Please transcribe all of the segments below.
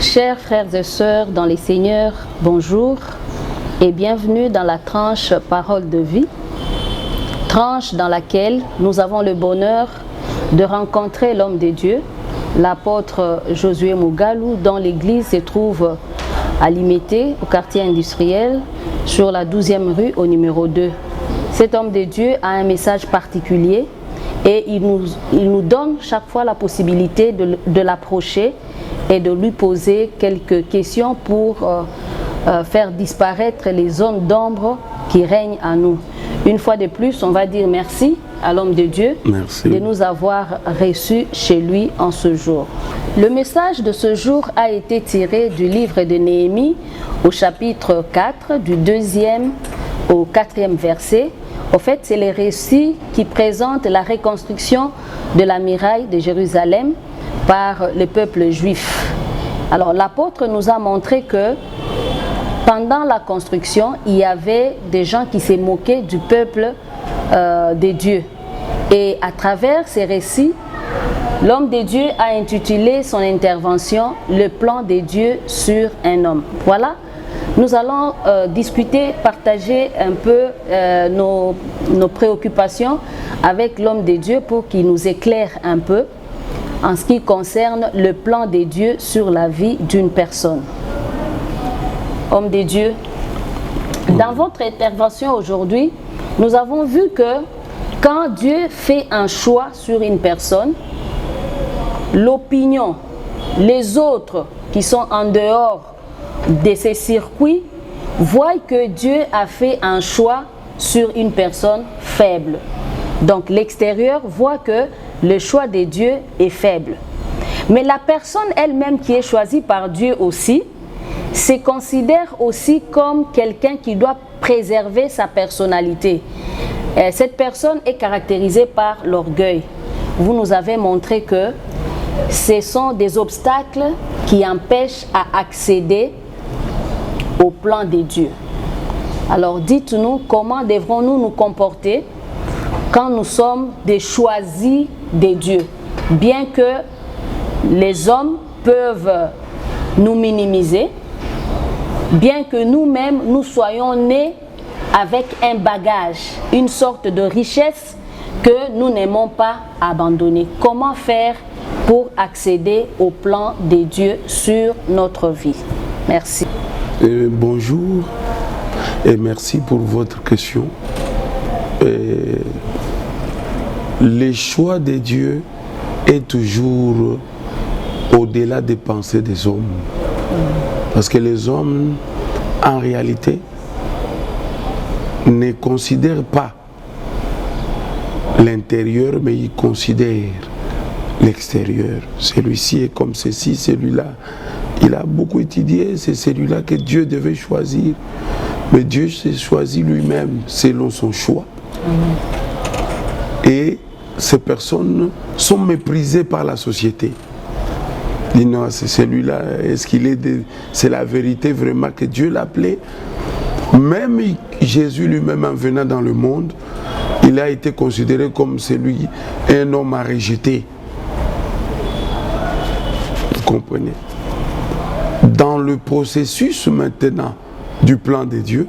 Chers frères et sœurs dans les Seigneurs, bonjour et bienvenue dans la tranche Parole de vie, tranche dans laquelle nous avons le bonheur de rencontrer l'homme de Dieu, l'apôtre Josué Mugalu, dont l'église se trouve à Limete, au quartier industriel, sur la 12e rue au numéro 2. Cet homme de Dieu a un message particulier et il nous donne chaque fois la possibilité de l'approcher et de lui poser quelques questions pour faire disparaître les zones d'ombre qui règnent en nous. Une fois de plus, on va dire merci à l'homme de Dieu de nous avoir reçus chez lui en ce jour. Le message de ce jour a été tiré du livre de Néhémie au chapitre 4, du 2e au 4e verset. En fait, c'est les récits qui présentent la reconstruction de la muraille de Jérusalem par le peuple juif. Alors, l'apôtre nous a montré que pendant la construction, il y avait des gens qui se moquaient du peuple de Dieu. Et à travers ces récits, l'homme de Dieu a intitulé son intervention « Le plan de Dieu sur un homme ». Voilà, nous allons discuter, partager un peu nos préoccupations avec l'homme de Dieu pour qu'il nous éclaire un peu en ce qui concerne le plan de Dieu sur la vie d'une personne. Homme de Dieu, dans votre intervention aujourd'hui, nous avons vu que quand Dieu fait un choix sur une personne, l'opinion, les autres qui sont en dehors de ces circuits voient que Dieu a fait un choix sur une personne faible. Donc l'extérieur voit que le choix de Dieu est faible. Mais la personne elle-même qui est choisie par Dieu aussi, se considère aussi comme quelqu'un qui doit préserver sa personnalité. Cette personne est caractérisée par l'orgueil. Vous nous avez montré que ce sont des obstacles qui empêchent à accéder au plan de Dieu. Alors dites-nous comment devrons-nous nous comporter quand nous sommes des choisis de Dieu, bien que les hommes peuvent nous minimiser, bien que nous-mêmes nous soyons nés avec un bagage, une sorte de richesse que nous n'aimons pas abandonner. Comment faire pour accéder au plan de Dieu sur notre vie? Merci. Bonjour et merci pour votre question. Le choix de Dieu est toujours au-delà des pensées des hommes. Parce que les hommes, en réalité, ne considèrent pas l'intérieur, mais ils considèrent l'extérieur. Celui-ci est comme ceci, celui-là. Il a beaucoup étudié, c'est celui-là que Dieu devait choisir. Mais Dieu s'est choisi lui-même selon son choix. Et ces personnes sont méprisées par la société. Dit non, c'est celui-là, est-ce qu'il est c'est la vérité vraiment que Dieu l'appelait? Même Jésus lui-même en venant dans le monde, il a été considéré comme celui, un homme à rejeter. Vous comprenez? Dans le processus maintenant du plan de Dieu,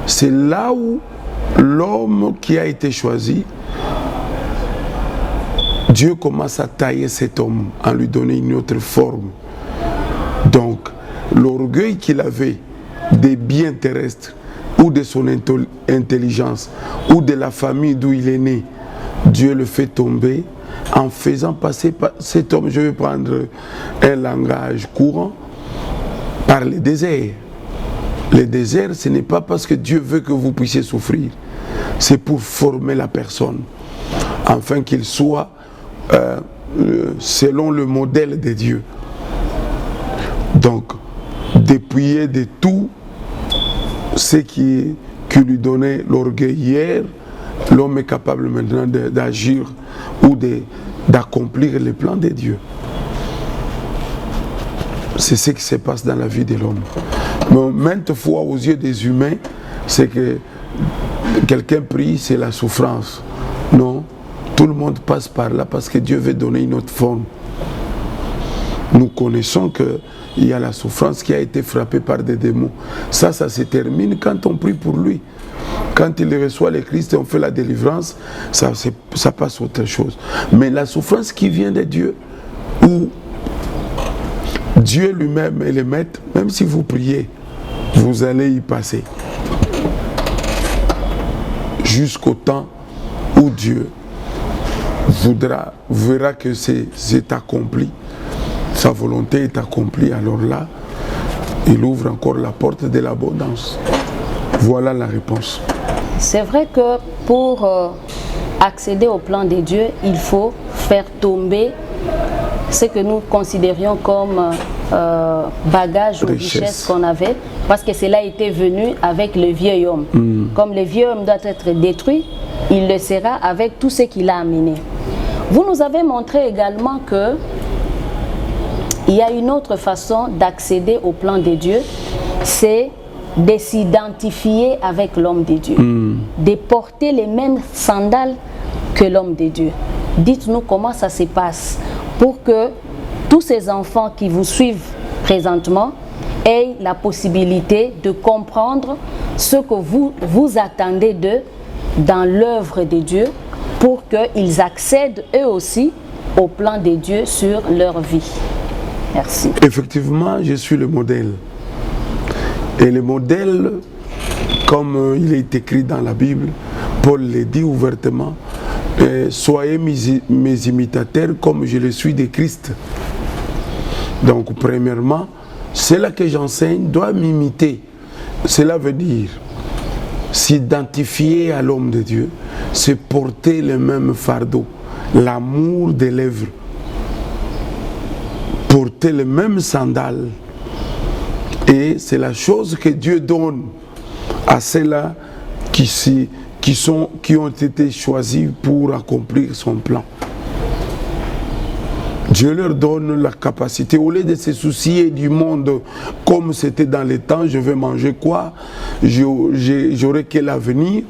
c'est là où l'homme qui a été choisi, Dieu commence à tailler cet homme, à lui donner une autre forme. Donc, l'orgueil qu'il avait des biens terrestres, ou de son intelligence, ou de la famille d'où il est né, Dieu le fait tomber en faisant passer par cet homme, je vais prendre un langage courant, par le désert. Le désert, ce n'est pas parce que Dieu veut que vous puissiez souffrir, c'est pour former la personne, afin qu'il soit selon le modèle de Dieu. Donc, dépouillé de tout ce qui lui donnait l'orgueil hier, l'homme est capable maintenant d'agir ou d'accomplir les plans de Dieu. C'est ce qui se passe dans la vie de l'homme. Mais maintes fois, aux yeux des humains, c'est que quelqu'un prie, c'est la souffrance. Non. Tout le monde passe par là parce que Dieu veut donner une autre forme. nous connaissons qu'il y a la souffrance qui a été frappée par des démons. Ça se termine quand on prie pour lui. Quand il reçoit le Christ et on fait la délivrance, ça passe autre chose. Mais la souffrance qui vient de Dieu, où Dieu lui-même est le maître, même si vous priez, vous allez y passer. Jusqu'au temps où Dieu verra que c'est accompli, sa volonté est accomplie, alors là, il ouvre encore la porte de l'abondance. Voilà la réponse. C'est vrai que pour accéder au plan de Dieu, il faut faire tomber ce que nous considérions comme bagage ou richesse qu'on avait, parce que cela était venu avec le vieil homme. Comme le vieil homme doit être détruit, il le sera avec tout ce qu'il a amené. Vous nous avez montré également que il y a une autre façon d'accéder au plan de Dieu, c'est de s'identifier avec l'homme de Dieu, de porter les mêmes sandales que l'homme de Dieu. Dites-nous comment ça se passe pour que tous ces enfants qui vous suivent présentement aient la possibilité de comprendre ce que vous attendez d'eux dans l'œuvre de Dieu, pour qu'ils accèdent eux aussi au plan de Dieu sur leur vie. Merci. Effectivement, je suis le modèle. Et le modèle, comme il est écrit dans la Bible, Paul le dit ouvertement, soyez mes imitateurs comme je le suis de Christ. Donc, premièrement, cela que j'enseigne doit m'imiter. Cela veut dire s'identifier à l'homme de Dieu, c'est porter le même fardeau, l'amour des lèvres, porter les mêmes sandales. Et c'est la chose que Dieu donne à ceux-là qui ont été choisis pour accomplir son plan. Dieu leur donne la capacité, au lieu de se soucier du monde comme c'était dans les temps, je vais manger quoi, j'aurai quel avenir.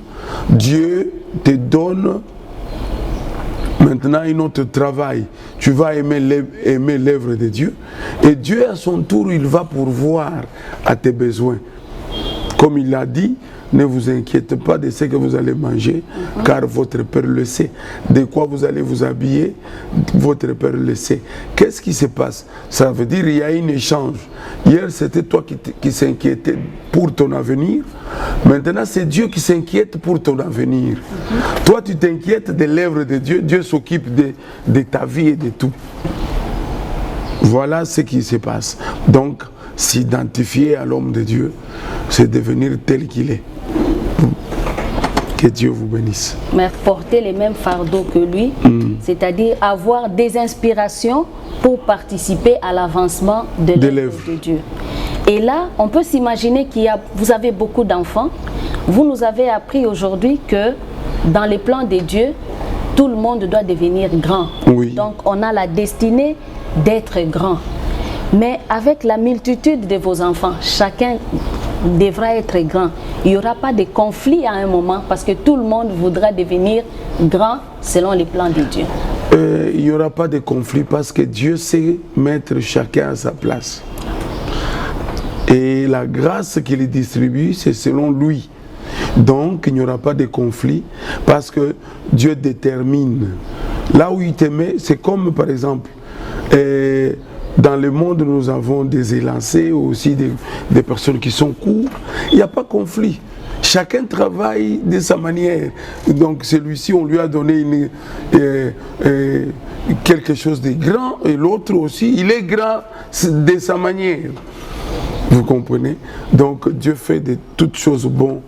Dieu te donne maintenant un autre travail. Tu vas aimer l'œuvre de Dieu. Et Dieu, à son tour, il va pourvoir à tes besoins. Comme il l'a dit, ne vous inquiétez pas de ce que vous allez manger, car votre Père le sait. De quoi vous allez vous habiller, votre Père le sait. Qu'est-ce qui se passe? Ça veut dire qu'il y a un échange. Hier, c'était toi qui s'inquiétais pour ton avenir. Maintenant, c'est Dieu qui s'inquiète pour ton avenir. Toi, tu t'inquiètes de l'œuvre de Dieu. Dieu s'occupe de ta vie et de tout. Voilà ce qui se passe. Donc, s'identifier à l'homme de Dieu, c'est devenir tel qu'il est. Que Dieu vous bénisse. Mais porter les mêmes fardeaux que lui, c'est-à-dire avoir des inspirations pour participer à l'avancement de l'œuvre de Dieu. Et là, on peut s'imaginer vous avez beaucoup d'enfants. Vous nous avez appris aujourd'hui que dans les plans de Dieu, tout le monde doit devenir grand. Oui. Donc, on a la destinée d'être grand. Mais avec la multitude de vos enfants, chacun devra être grand. Il n'y aura pas de conflit à un moment parce que tout le monde voudra devenir grand selon les plans de Dieu. Il n'y aura pas de conflit parce que Dieu sait mettre chacun à sa place. Et la grâce qu'il distribue, c'est selon lui. Donc, il n'y aura pas de conflit parce que Dieu détermine. Là où il te met, c'est comme par exemple... dans le monde, nous avons des élancés, aussi des personnes qui sont courtes. Il n'y a pas de conflit. Chacun travaille de sa manière. Donc celui-ci, on lui a donné quelque chose de grand, et l'autre aussi, il est grand de sa manière. Vous comprenez? Donc Dieu fait de toutes choses bonnes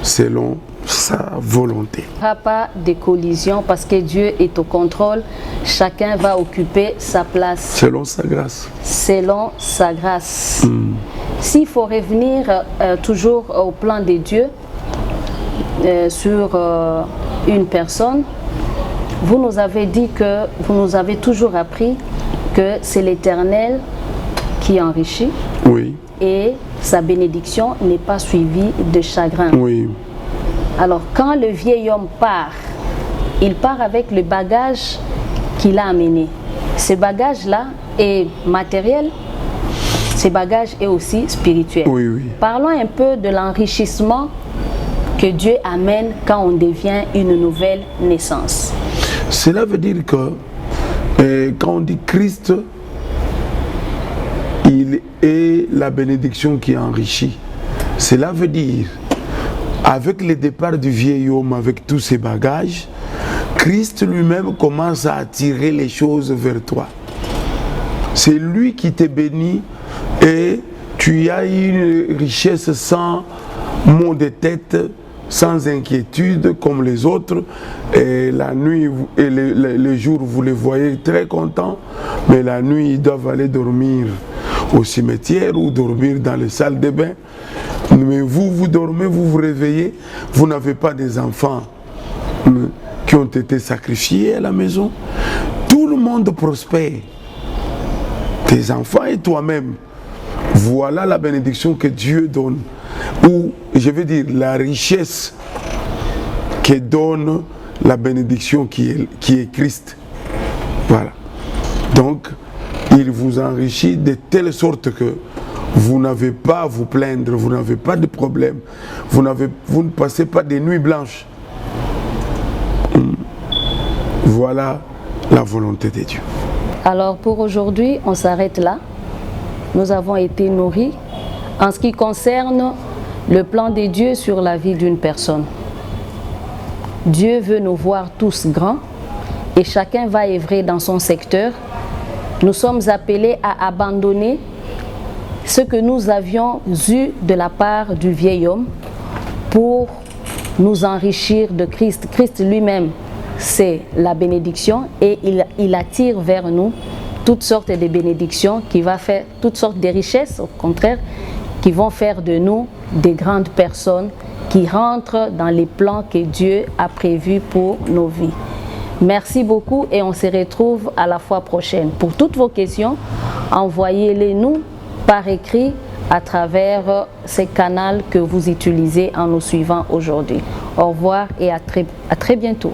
selon sa volonté. Il n'y aura pas de collision parce que Dieu est au contrôle. Chacun va occuper sa place. Selon sa grâce. Selon sa grâce. S'il faut revenir toujours au plan de Dieu sur une personne, vous nous avez dit que vous nous avez toujours appris que c'est l'Éternel qui enrichit. Oui. Et sa bénédiction n'est pas suivie de chagrin. Oui. Alors, quand le vieil homme part, il part avec le bagage qu'il a amené. Ce bagage-là, est matériel, ces bagages est aussi spirituel. Oui, oui. Parlons un peu de l'enrichissement que Dieu amène quand on devient une nouvelle naissance. Cela veut dire que quand on dit Christ, il est la bénédiction qui enrichit. Cela veut dire, avec le départ du vieil homme, avec tous ses bagages, Christ lui-même commence à attirer les choses vers toi. C'est lui qui te bénit et tu as une richesse sans maux de tête, sans inquiétude comme les autres. Et la nuit et le jour, vous les voyez très contents, mais la nuit, ils doivent aller dormir au cimetière ou dormir dans les salles de bain. Mais vous, vous dormez, vous vous réveillez, vous n'avez pas des enfants qui ont été sacrifiés à la maison. Tout le monde prospère. Tes enfants et toi-même. Voilà la bénédiction que Dieu donne. Ou, je veux dire, la richesse que donne la bénédiction qui est Christ. Voilà. Donc, il vous enrichit de telle sorte que vous n'avez pas à vous plaindre, vous n'avez pas de problème, vous ne passez pas des nuits blanches. Voilà la volonté de Dieu. Alors pour aujourd'hui, on s'arrête là. Nous avons été nourris en ce qui concerne le plan de Dieu sur la vie d'une personne. Dieu veut nous voir tous grands et chacun va œuvrer dans son secteur. Nous sommes appelés à abandonner ce que nous avions eu de la part du vieil homme pour nous enrichir de Christ. Christ lui-même, c'est la bénédiction et il attire vers nous toutes sortes de bénédictions qui va faire toutes sortes de richesses, au contraire, qui vont faire de nous des grandes personnes qui rentrent dans les plans que Dieu a prévus pour nos vies. Merci beaucoup et on se retrouve à la fois prochaine. Pour toutes vos questions, envoyez-les nous par écrit à travers ces canaux que vous utilisez en nous suivant aujourd'hui. Au revoir et à très bientôt.